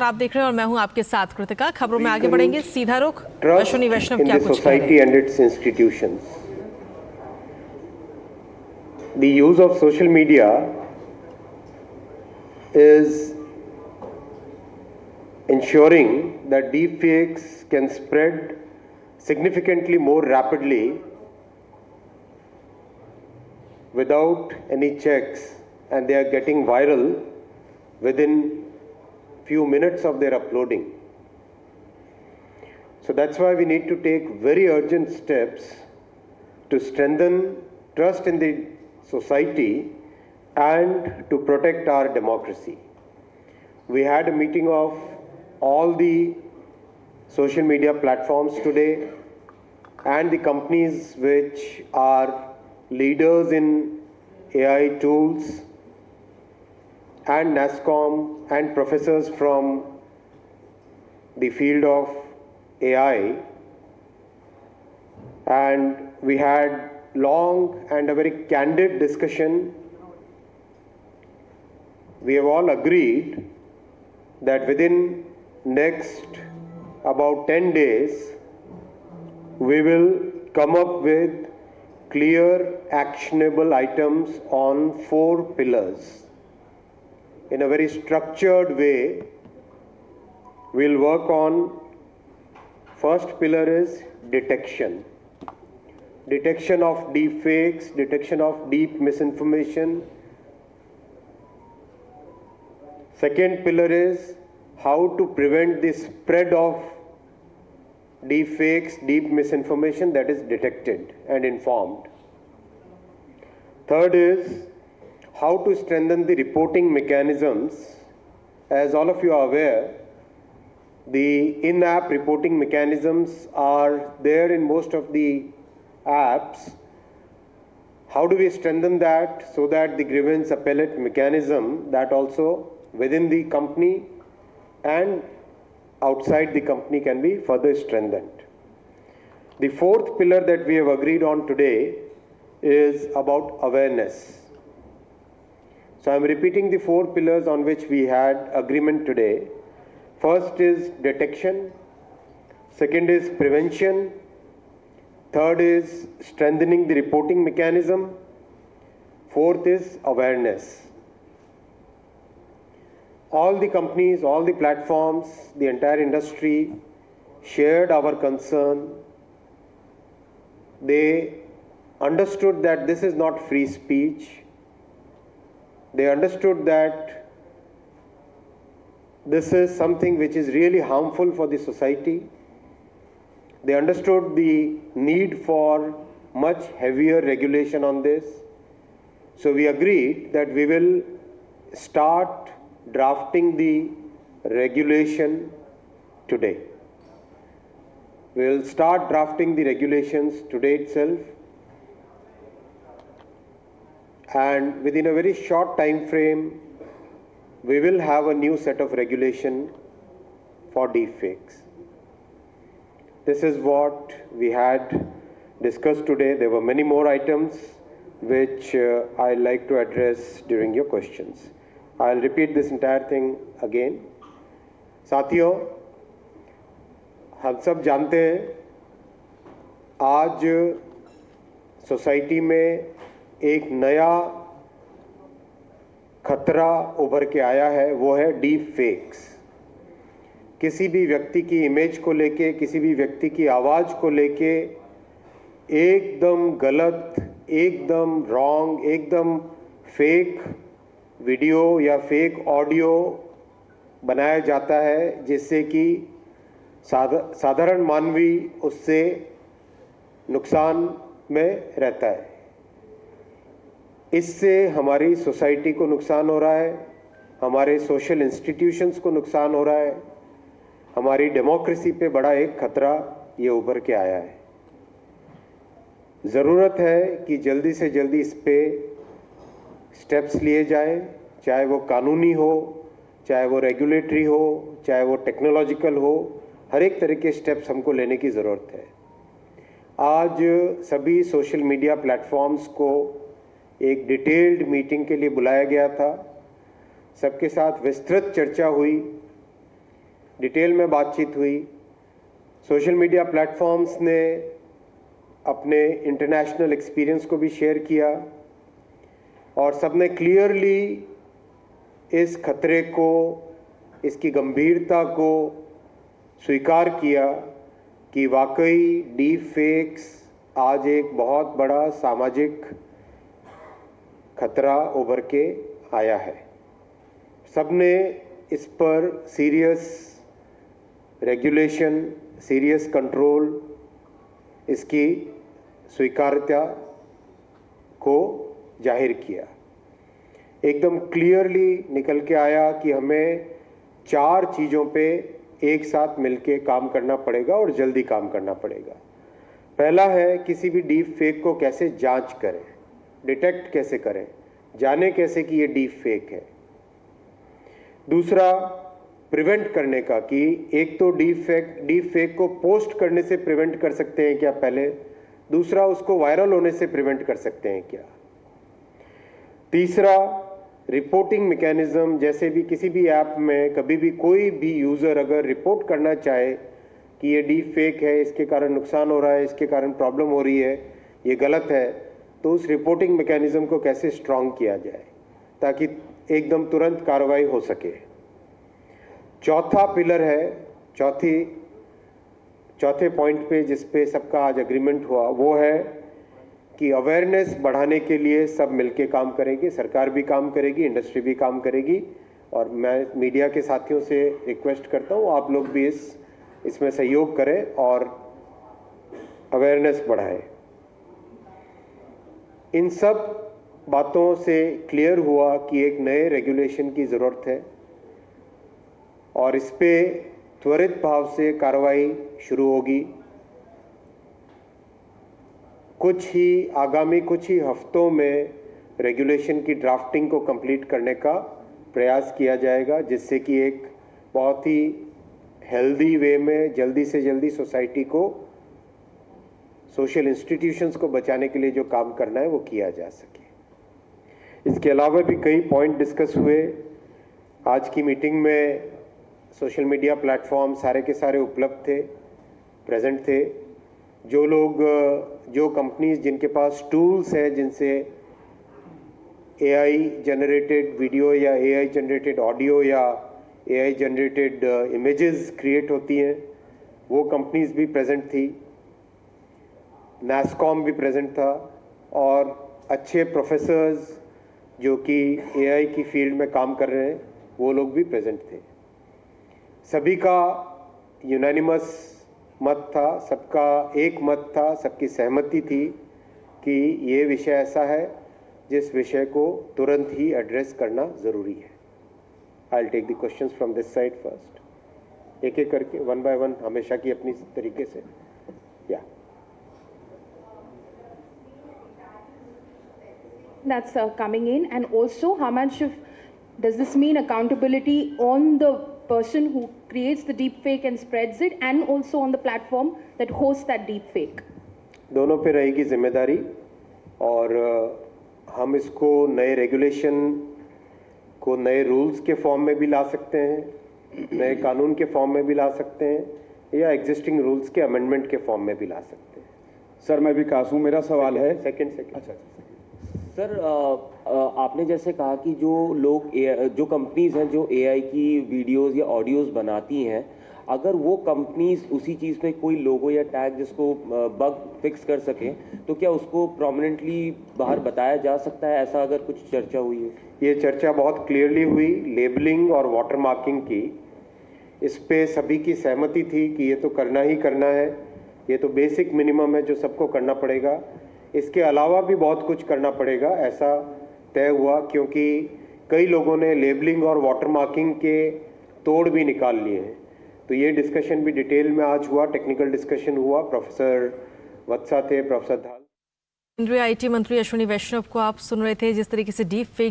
आप देख रहे हैं और मैं हूं आपके साथ कृतिका। खबरों में आगे बढ़ेंगे, सीधा रुख अश्विनी वैष्णव क्या कुछ कह रहे हैं। and its institutions. The use of social media is ensuring that deepfakes can spread significantly more rapidly without any checks, and they are getting viral within few minutes of their uploading. So that's why we need to take very urgent steps to strengthen trust in the society and to protect our democracy. We had a meeting of all the social media platforms today and the companies which are leaders in AI tools and NASSCOM and professors from the field of AI, and we had long and a very candid discussion. We have all agreed that within next about 10 days we will come up with clear actionable items on 4 pillars. In a very structured way, we'll work on first pillar is detection. Detection of deep fakes, detection of deep misinformation. Second pillar is how to prevent the spread of deep fakes, deep misinformation that is detected and informed. Third is how to strengthen the reporting mechanisms. As all of you are aware, the in-app reporting mechanisms are there in most of the apps. How do we strengthen that so that the grievance appellate mechanism that also within the company and outside the company can be further strengthened. The fourth pillar that we have agreed on today is about awareness. So I'm repeating the 4 pillars on which we had agreement today. First is detection, second is prevention, third is strengthening the reporting mechanism, fourth is awareness. All the companies, all the platforms, the entire industry shared our concern. They understood that this is not free speech. They understood that this is something which is really harmful for the society. They understood the need for much heavier regulation on this. So we agreed that we will start drafting the regulation today. We will start drafting the regulations today itself. And within a very short time frame, we will have a new set of regulation for deepfakes. This is what we had discussed today. There were many more items which I'd like to address during your questions. I'll repeat this entire thing again. साथियों, हम सब जानते हैं आज society में एक नया खतरा उभर के आया है, वो है डीप फेक्स। किसी भी व्यक्ति की इमेज को लेके, किसी भी व्यक्ति की आवाज़ को लेके एकदम गलत, एकदम रॉन्ग, एकदम फेक वीडियो या फेक ऑडियो बनाया जाता है, जिससे कि साधारण मानवी उससे नुकसान में रहता है। इससे हमारी सोसाइटी को नुकसान हो रहा है, हमारे सोशल इंस्टीट्यूशंस को नुकसान हो रहा है, हमारी डेमोक्रेसी पे बड़ा एक खतरा ये उभर के आया है। ज़रूरत है कि जल्दी से जल्दी इस पे स्टेप्स लिए जाएं, चाहे वो कानूनी हो, चाहे वो रेगुलेटरी हो, चाहे वो टेक्नोलॉजिकल हो, हर एक तरह के स्टेप्स हमको लेने की ज़रूरत है। आज सभी सोशल मीडिया प्लेटफॉर्म्स को एक डिटेल्ड मीटिंग के लिए बुलाया गया था। सबके साथ विस्तृत चर्चा हुई डिटेल में बातचीत हुई। सोशल मीडिया प्लेटफॉर्म्स ने अपने इंटरनेशनल एक्सपीरियंस को भी शेयर किया और सबने क्लियरली इस खतरे को, इसकी गंभीरता को स्वीकार किया कि वाकई डीप फेक्स आज एक बहुत बड़ा सामाजिक खतरा उभर के आया है। सबने इस पर सीरियस रेगुलेशन, सीरियस कंट्रोल, इसकी स्वीकार्यता को जाहिर किया। एकदम क्लियरली निकल के आया कि हमें 4 चीज़ों पे एक साथ मिलके काम करना पड़ेगा और जल्दी काम करना पड़ेगा। पहला है किसी भी डीप फेक को कैसे जांच करें, डिटेक्ट कैसे करें, जाने कैसे कि ये डीप फेक है। दूसरा, प्रिवेंट करने का कि एक तो डीप फेक को पोस्ट करने से प्रिवेंट कर सकते हैं क्या पहले, दूसरा उसको वायरल होने से प्रिवेंट कर सकते हैं क्या। तीसरा, रिपोर्टिंग मैकेनिज्म, जैसे भी किसी भी ऐप में कभी भी कोई भी यूज़र अगर रिपोर्ट करना चाहे कि ये डीप फेक है, इसके कारण नुकसान हो रहा है, इसके कारण प्रॉब्लम हो रही है, ये गलत है, तो उस रिपोर्टिंग मैकेनिज्म को कैसे स्ट्रॉन्ग किया जाए ताकि एकदम तुरंत कार्रवाई हो सके। चौथा पिलर है, चौथे पॉइंट पे जिस पे सबका आज एग्रीमेंट हुआ वो है कि अवेयरनेस बढ़ाने के लिए सब मिलके काम करेंगे, सरकार भी काम करेगी, इंडस्ट्री भी काम करेगी और मैं मीडिया के साथियों से रिक्वेस्ट करता हूँ आप लोग भी इसमें सहयोग करें और अवेयरनेस बढ़ाएं। इन सब बातों से क्लियर हुआ कि एक नए रेगुलेशन की ज़रूरत है और इस पे त्वरित भाव से कार्रवाई शुरू होगी। आगामी कुछ ही हफ्तों में रेगुलेशन की ड्राफ्टिंग को कंप्लीट करने का प्रयास किया जाएगा जिससे कि एक बहुत ही हेल्दी वे में जल्दी से जल्दी सोसाइटी को, सोशल इंस्टीट्यूशंस को बचाने के लिए जो काम करना है वो किया जा सके। इसके अलावा भी कई पॉइंट डिस्कस हुए। आज की मीटिंग में सोशल मीडिया प्लेटफॉर्म सारे के सारे उपलब्ध थे, प्रेजेंट थे। जो कंपनीज जिनके पास टूल्स हैं जिनसे एआई जनरेटेड वीडियो या एआई जनरेटेड ऑडियो या एआई जनरेटेड इमेजेस क्रिएट होती हैं, वो कंपनीज भी प्रेजेंट थी। NASSCOM भी प्रेजेंट था और अच्छे प्रोफेसर्स जो कि एआई की फील्ड में काम कर रहे हैं वो लोग भी प्रेजेंट थे। सभी का यूनानिमस मत था, सबका एक मत था, सबकी सहमति थी कि ये विषय ऐसा है जिस विषय को तुरंत ही एड्रेस करना ज़रूरी है। I will take the questions from this side first, एक एक करके, वन बाय वन, हमेशा की अपनी तरीके से। या that's coming in, and also how much does this mean accountability on the person who creates the deep fake and spreads it, and also on the platform that hosts that deep fake? दोनों पे रहेगी जिम्मेदारी और हम इसको नए regulation को नए रूल्स के फॉर्म में भी ला सकते हैं, नए कानून के फॉर्म में भी ला सकते हैं या एग्जिस्टिंग रूल्स के अमेंडमेंट के फॉर्म में भी ला सकते हैं। सर मैं विकास हूँ, मेरा सवाल है। सेकंड अच्छा सर, आपने जैसे कहा कि जो कंपनीज हैं जो एआई की वीडियोस या ऑडियोज बनाती हैं, अगर वो कंपनीज उसी चीज़ पे कोई लोगो या टैग जिसको बग फिक्स कर सके तो क्या उसको प्रोमिनेंटली बाहर बताया जा सकता है? ऐसा अगर कुछ चर्चा हुई है? ये चर्चा बहुत क्लियरली हुई लेबलिंग और वाटर मार्किंग की। इस पे सभी की सहमति थी कि ये तो करना ही करना है, ये तो बेसिक मिनिमम है जो सबको करना पड़ेगा। इसके अलावा भी बहुत कुछ करना पड़ेगा, ऐसा तय हुआ, क्योंकि कई लोगों ने लेबलिंग और वाटर मार्किंग के तोड़ भी निकाल लिए हैं। तो ये डिस्कशन भी डिटेल में आज हुआ, टेक्निकल डिस्कशन हुआ। प्रोफेसर वत्सा थे, प्रोफेसर धाल। केंद्रीय आईटी मंत्री अश्विनी वैष्णव को आप सुन रहे थे। जिस तरीके से डीप फेक